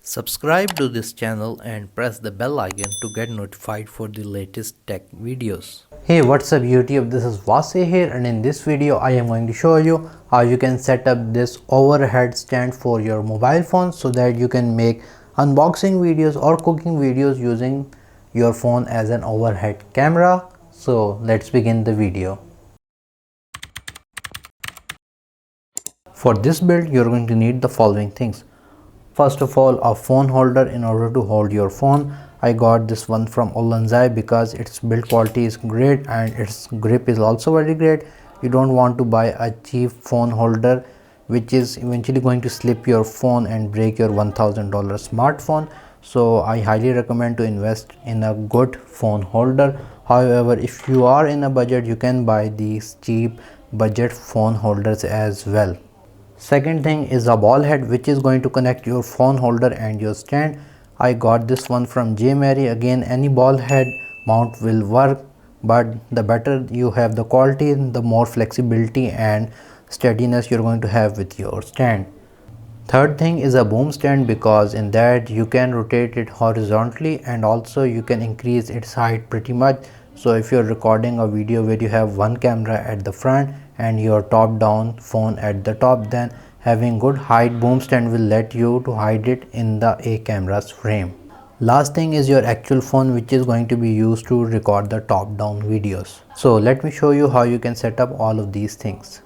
Subscribe to this channel and press the bell icon to get notified for the latest tech videos. Hey, what's up YouTube, this is Wasay here, and in this video I am going to show you how you can set up this overhead stand for your mobile phone so that you can make unboxing videos or cooking videos using your phone as an overhead camera. So let's begin the video. For this build you're going to need the following things. First of all, a phone holder in order to hold your phone. I got this one from Wasay because its build quality is great and its grip is also very great. You don't want to buy a cheap phone holder which is eventually going to slip your phone and break your $1000 smartphone. So I highly recommend to invest in a good phone holder. However, if you are in a budget, you can buy these cheap budget phone holders as well. Second thing is a ball head which is going to connect your phone holder and your stand. I got this one from Mary. Again, any ball head mount will work, but the better you have the quality, the more flexibility and steadiness you're going to have with your stand. Third thing is a boom stand because in that you can rotate it horizontally and also you can increase its height pretty much. So if you're recording a video where you have one camera at the front and your top down phone at the top, then having good height boom stand will let you to hide it in the A camera's frame. Last thing is your actual phone which is going to be used to record the top down videos. So let me show you how you can set up all of these things.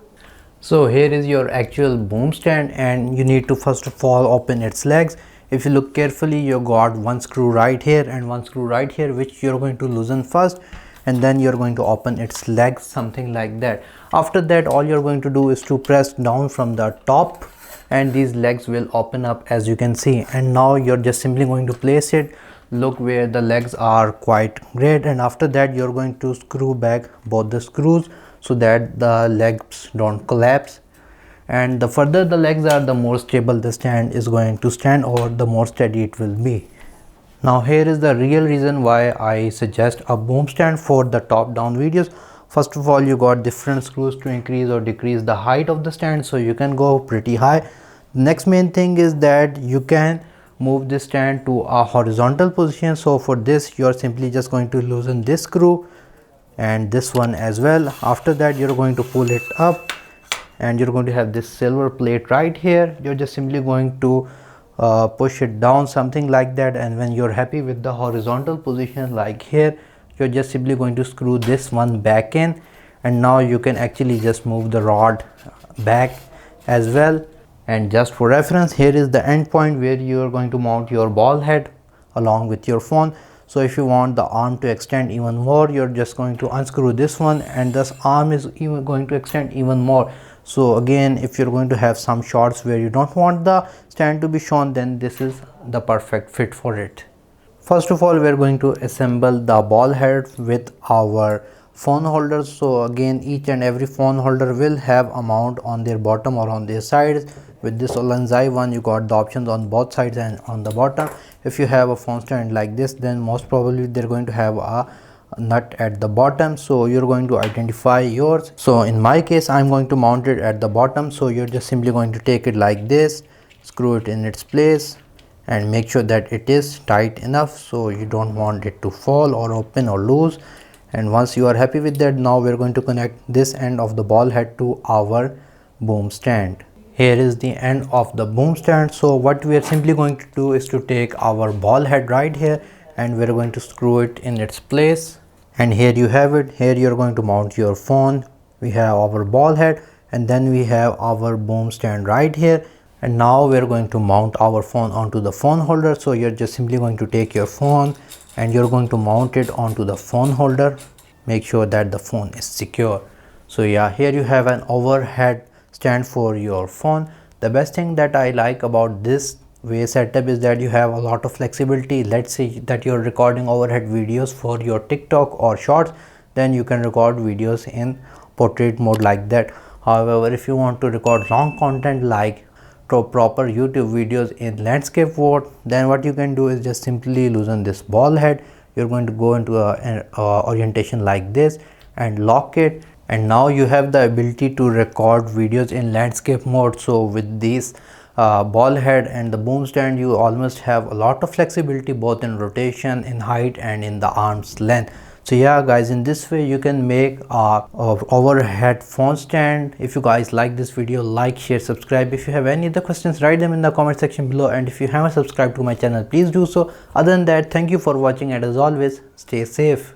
So here is your actual boom stand and you need to first of all open its legs. If you look carefully, you got one screw right here and one screw right here which you're going to loosen first, and then you're going to open its legs, something like that. After that, all you're going to do is to press down from the top and these legs will open up as you can see, and now you're just simply going to place it. Look where the legs are quite great, and after that you're going to screw back both the screws so that the legs don't collapse, and the further the legs are, the more stable the stand is going to stand, or the more steady it will be. Now here is the real reason why I suggest a boom stand for the top down videos. First of all, you got different screws to increase or decrease the height of the stand, so you can go pretty high. Next main thing is that you can move this stand to a horizontal position. So for this you are simply just going to loosen this screw and this one as well. After that you're going to pull it up and you're going to have this silver plate right here. You're just simply going to push it down, something like that, and when you're happy with the horizontal position like here, you're just simply going to screw this one back in, and now you can actually just move the rod back as well. And just for reference, here is the end point where you're going to mount your ball head along with your phone. So if you want the arm to extend even more, you're just going to unscrew this one and this arm is even going to extend even more. So again, if you're going to have some shots where you don't want the stand to be shown, then this is the perfect fit for it. First of all, we're going to assemble the ball head with our phone holders. So again, each and every phone holder will have a mount on their bottom or on their sides. With this Wasay one, you got the options on both sides and on the bottom. If you have a phone stand like this, then most probably they're going to have a nut at the bottom, so you're going to identify yours. So in my case, I'm going to mount it at the bottom, so you're just simply going to take it like this, screw it in its place and make sure that it is tight enough so you don't want it to fall or open or loose. And once you are happy with that, now we're going to connect this end of the ball head to our boom stand. Here is the end of the boom stand. So what we are simply going to do is to take our ball head right here and we're going to screw it in its place, and here you have it. Here you're going to mount your phone. We have our ball head and then we have our boom stand right here, and now we're going to mount our phone onto the phone holder. So you're just simply going to take your phone and you're going to mount it onto the phone holder. Make sure that the phone is secure. So yeah, here you have an overhead stand for your phone. The best thing that I like about this way setup is that you have a lot of flexibility. Let's say that you're recording overhead videos for your TikTok or shorts, then you can record videos in portrait mode like that. However, if you want to record long content like proper YouTube videos in landscape mode, then what you can do is just simply loosen this ball head. You're going to go into an orientation like this and lock it, and now you have the ability to record videos in landscape mode. So with these ball head and the boom stand, you almost have a lot of flexibility both in rotation, in height and in the arm's length. So yeah guys, in this way you can make a overhead phone stand. If you guys like this video, like, share, subscribe. If you have any other questions, write them in the comment section below, and if you haven't subscribed to my channel, please do so. Other than that, thank you for watching, and as always, stay safe.